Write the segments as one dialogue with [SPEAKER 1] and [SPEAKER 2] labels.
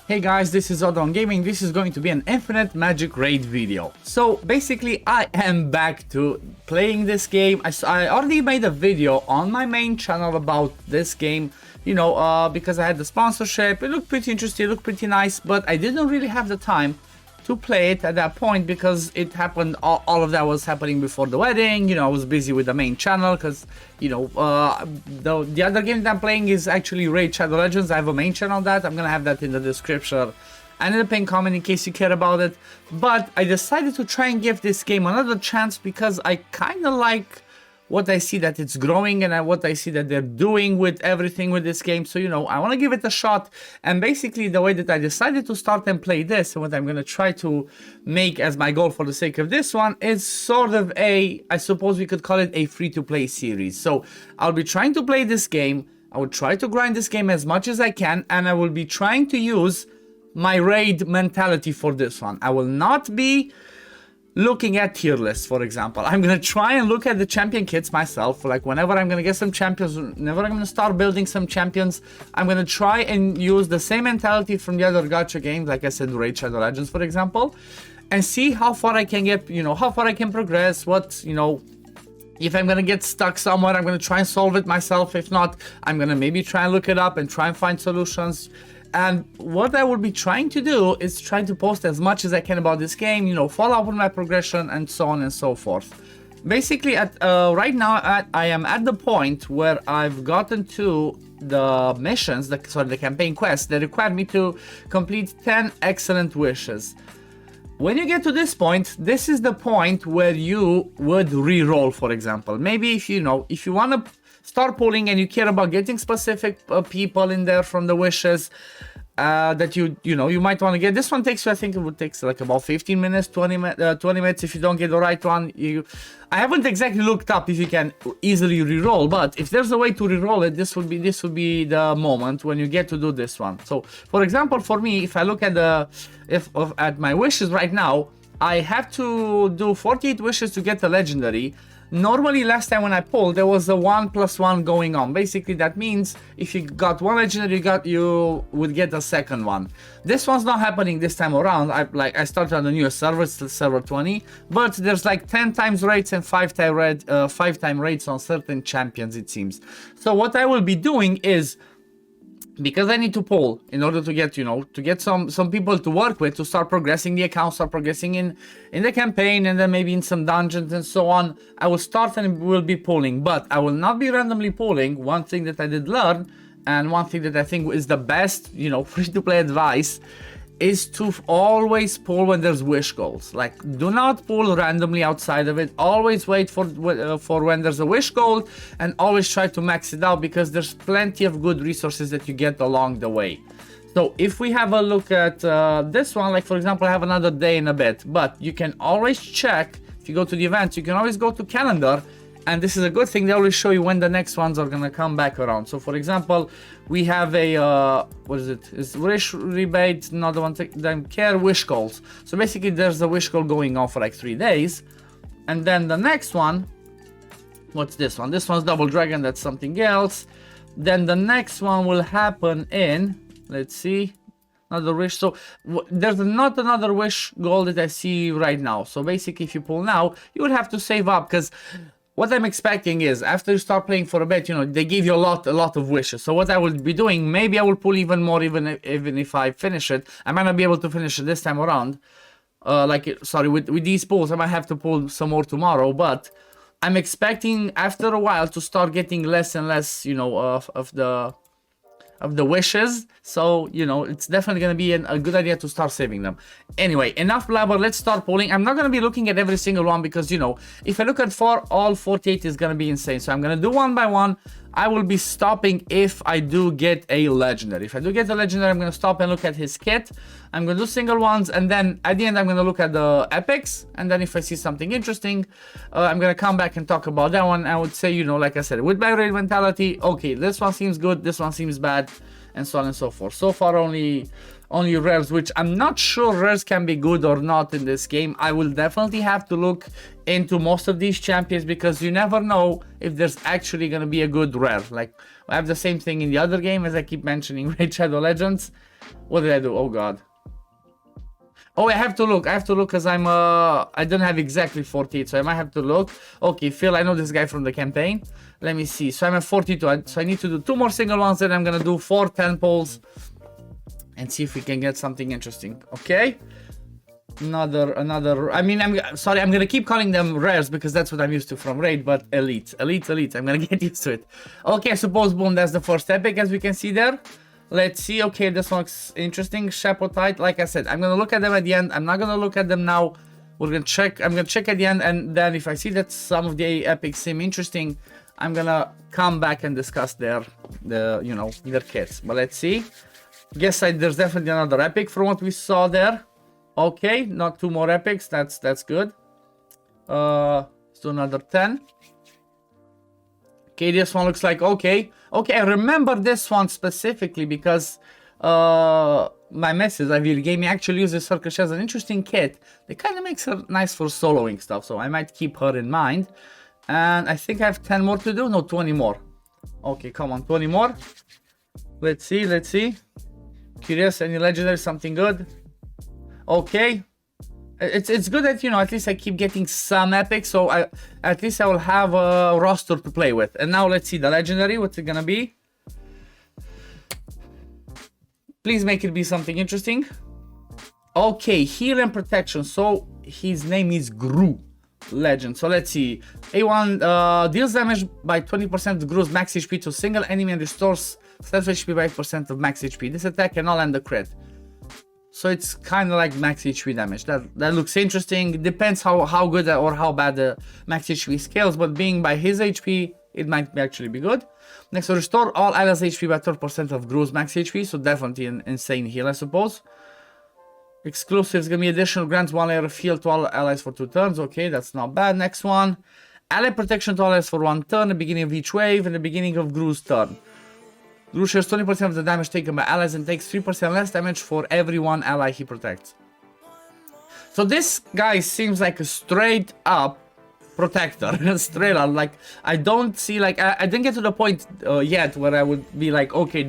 [SPEAKER 1] Hey guys, this is OddOneGaming. This is going to be an infinite Magicraid video. So basically I am back to playing this game. I already made a video on my main channel about this game, you know, because I had the sponsorship. It looked pretty interesting, it looked pretty nice, but I didn't really have the time to play it at that point because it happened, all of that was happening before the wedding. You know, I was busy with the main channel because, you know, the other game that I'm playing is actually Raid Shadow Legends. I have a main channel on that. I'm gonna have that in the description and in the pinned comment in case you care about it. But I decided to try and give this game another chance because I kind of like what I see that it's growing and what I see that they're doing with everything with this game. So, you know, I want to give it a shot. And basically the way that I decided to start and play this, and what I'm going to try to make as my goal for the sake of this one, is sort of a, I suppose we could call it a free-to-play series. So I'll be trying to play this game. I will try to grind this game as much as I can, and I will be trying to use my raid mentality for this one. I will not be looking at tier lists, for example. I'm gonna try and look at the champion kits myself. Like whenever I'm gonna get some champions, whenever I'm gonna start building some champions, I'm gonna try and use the same mentality from the other gacha games, like I said, Raid Shadow Legends, for example, and see how far I can get, you know, how far I can progress, what, you know, if I'm gonna get stuck somewhere, I'm gonna try and solve it myself. If not, I'm gonna maybe try and look it up and try and find solutions. And what I will be trying to do is try to post as much as I can about this game, you know, follow up on my progression and so on and so forth. Basically, right now, I am at the point where I've gotten to the missions, the campaign quests that require me to complete 10 excellent wishes. When you get to this point, this is the point where you would re-roll, for example. Maybe if you know, if you want to start pulling and you care about getting specific people in there from the wishes that you know you might want to get. This one takes you, I think it would take like about 15 minutes, 20 minutes if you don't get the right one. I haven't exactly looked up if you can easily re-roll, but if there's a way to re-roll it, this would be the moment when you get to do this one. So for example, for me, if I look at at my wishes right now, I have to do 48 wishes to get a legendary. Normally, last time when I pulled, there was a 1+1 going on. Basically, that means if you got one legendary, you would get a second one. This one's not happening this time around. I started on the newest server, it's server 20, but there's like 10 times rates and 5 time rates on certain champions, it seems. So what I will be doing is, because I need to pull in order to get, you know, to get some people to work with, to start progressing the account, start progressing in the campaign, and then maybe in some dungeons and so on, I will start and will be pulling. But I will not be randomly pulling. One thing that I did learn, and one thing that I think is the best, you know, free-to-play advice, is to always pull when there's wish goals. Like, do not pull randomly outside of it. Always wait for when there's a wish goal, and always try to max it out, because there's plenty of good resources that you get along the way. So if we have a look at this one, like for example, I have another day in a bit, but you can always check, if you go to the events, you can always go to calendar. And this is a good thing, they always show you when the next ones are gonna come back around. So for example, we have a, what is it? It's wish rebate, not the one that care, wish goals. So basically there's a wish goal going on for like 3 days. And then the next one, what's this one? This one's Double Dragon, that's something else. Then the next one will happen in, let's see, another wish. So there's not another wish goal that I see right now. So basically if you pull now, you would have to save up, because what I'm expecting is, after you start playing for a bit, you know, they give you a lot of wishes. So what I will be doing, maybe I will pull even more, even if I finish it. I might not be able to finish it this time around. With these pulls, I might have to pull some more tomorrow. But I'm expecting after a while to start getting less and less, you know, of the wishes. So, you know, it's definitely going to be a good idea to start saving them. Anyway, enough blabber, let's start pulling. I'm not going to be looking at every single one because, you know, if I look at all 48 is going to be insane. So I'm going to do one by one. I will be stopping if I do get a legendary. If I do get a legendary, I'm going to stop and look at his kit. I'm going to do single ones, and then at the end I'm going to look at the epics, and then if I see something interesting, I'm going to come back and talk about that one. I would say, you know, like I said, with my raid mentality, okay, this one seems good, this one seems bad, and so on and so forth. So far only rares, which I'm not sure rares can be good or not in this game. I will definitely have to look into most of these champions, because you never know if there's actually going to be a good rare. Like, I have the same thing in the other game, as I keep mentioning, Raid Shadow Legends. What did I do? Oh god. Oh, I have to look because I'm I don't have exactly 48, so I might have to look. Okay, Phil, I know this guy from the campaign. Let me see. So I'm at 42, so I need to do 2 more single ones, then I'm gonna do 4 10 polls and see if we can get something interesting. Okay, another I mean, I'm sorry, I'm gonna keep calling them rares because that's what I'm used to from raid, but elite. I'm gonna get used to it. Okay, I suppose, boom, that's the first epic, as we can see there. Let's see. Okay, this one looks interesting. Shapotite. Like I said, I'm gonna look at them at the end. I'm not gonna look at them now. We're gonna check. I'm gonna check at the end, and then if I see that some of the epics seem interesting, I'm gonna come back and discuss their kits. But let's see. Guess there's definitely another epic from what we saw there. Okay, not 2 more epics. That's good. Let's do another 10. Okay, this one looks like okay. Okay, I remember this one specifically because my missus, Ivy Gaming, actually uses her because she has an interesting kit. It kind of makes her nice for soloing stuff, so I might keep her in mind. And I think I have 10 more to do. No, 20 more. Okay, come on, 20 more. Let's see. Curious, any legendary, something good? Okay. It's good that, you know, at least I keep getting some epics, so at least I will have a roster to play with. And now let's see the legendary, what's it gonna be? Please make it be something interesting. Okay, heal and protection, so his name is Gru Legend. So let's see. A1 deals damage by 20% of Gru's max HP to a single enemy and restores self HP by 8% of max HP. This attack can all end the crit. So it's kind of like max HP damage. That looks interesting. It depends how good or how bad the max HP scales, but being by his HP, it might actually be good. Next, to restore all allies HP by 12% of Gru's max HP, so definitely an insane heal, I suppose. Exclusive is gonna be additional, grants 1 layer of heal to all allies for 2 turns. Okay, that's not bad. Next one, ally protection to all allies for 1 turn, the beginning of each wave, and the beginning of Gru's turn. Gru shares 20% of the damage taken by allies and takes 3% less damage for every 1 ally he protects. So this guy seems like a straight up protector. Straight up, like I don't see, like I didn't get to the point yet where I would be like, okay,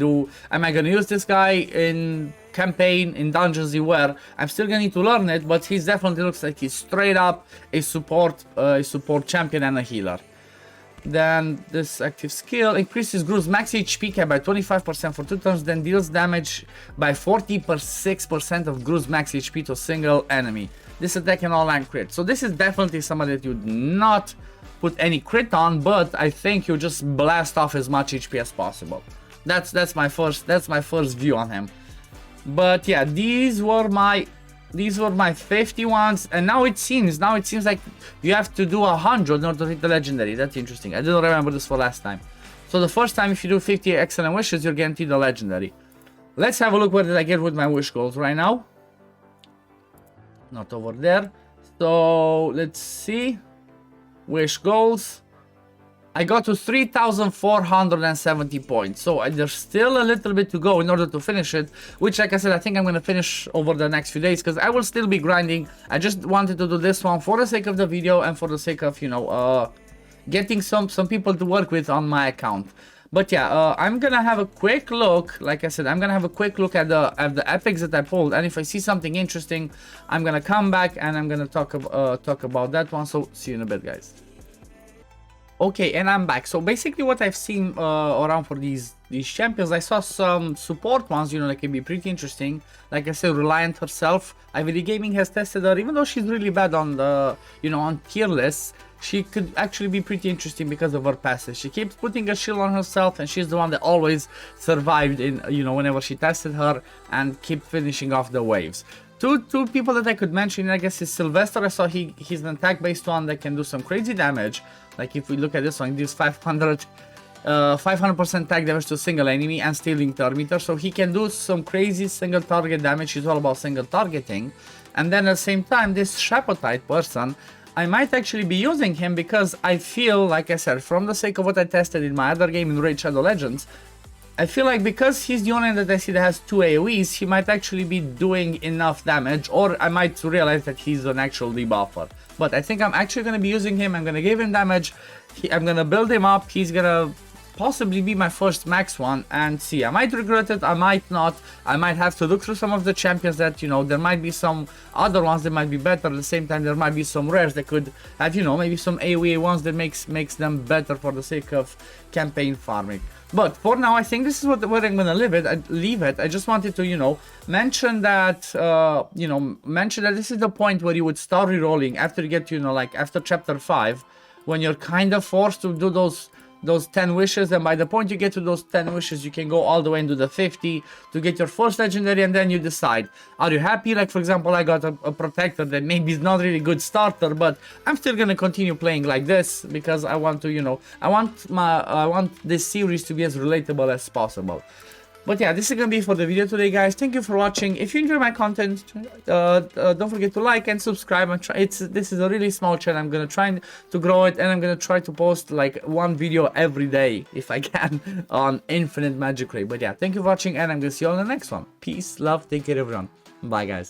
[SPEAKER 1] am I gonna use this guy in campaign, in dungeons, where I'm still gonna need to learn it, but he definitely looks like he's straight up a support champion and a healer. Then this active skill increases Gru's max HP cap by 25% for 2 turns, then deals damage by 46% of Gru's max HP to a single enemy. This attack can all land crit. So this is definitely somebody that you'd not put any crit on, but I think you just blast off as much HP as possible. That's my first view on him. But yeah, these were my 50 ones, and now it seems like you have to do 100 in order to hit the legendary. That's interesting. I didn't remember this for last time. So the first time, if you do 50 excellent wishes, you're guaranteed the legendary. Let's have a look. Where did I get with my wish goals right now? Not over there. So let's see. Wish goals. I got to 3,470 points, so there's still a little bit to go in order to finish it, which, like I said, I think I'm gonna finish over the next few days because I will still be grinding. I just wanted to do this one for the sake of the video and for the sake of, you know, getting some people to work with on my account. But yeah, I'm gonna have a quick look. Like I said, I'm gonna have a quick look at the epics that I pulled, and if I see something interesting, I'm gonna come back and I'm gonna talk about that one. So see you in a bit, guys. Okay, and I'm back. So basically what I've seen around for these champions, I saw some support ones, you know, that can be pretty interesting. Like I said, Reliant herself, Ivy Gaming has tested her, even though she's really bad on the, you know, on tier lists, she could actually be pretty interesting because of her passive. She keeps putting a shield on herself, and she's the one that always survived in, you know, whenever she tested her, and keep finishing off the waves. Two people that I could mention, I guess, is Sylvester. I saw he's an attack-based one that can do some crazy damage. Like if we look at this one, he deals 500% attack damage to a single enemy and stealing meter. So he can do some crazy single target damage. He's all about single targeting. And then at the same time, this Shapotite person, I might actually be using him because I feel, like I said, from the sake of what I tested in my other game in Raid Shadow Legends, I feel like because he's the only that I see that has 2 AoEs, he might actually be doing enough damage, or I might realize that he's an actual debuffer. But I think I'm actually going to be using him. I'm going to give him damage. I'm going to build him up. He's going to possibly be my first max one and see. I might regret it, I might not. I might have to look through some of the champions that, you know, there might be some other ones that might be better. At the same time, there might be some rares that could have, you know, maybe some AoE ones that makes them better for the sake of campaign farming. But for now, I think this is where I'm gonna leave it. I just wanted to, you know, mention that this is the point where you would start rerolling after you get, you know, like after chapter 5, when you're kind of forced to do those 10 wishes, and by the point you get to those 10 wishes, you can go all the way into the 50 to get your first legendary, and then you decide, are you happy? Like, for example, I got a protector that maybe is not really a good starter, but I'm still gonna continue playing like this because I want to, you know, I want this series to be as relatable as possible. But yeah, this is gonna be for the video today, guys. Thank you for watching. If you enjoy my content, don't forget to like and subscribe. This is a really small channel. I'm gonna try to grow it, and I'm gonna try to post like one video every day if I can on Infinite Magicraid. But yeah, thank you for watching, and I'm gonna see you on the next one. Peace, love, take care, everyone. Bye, guys.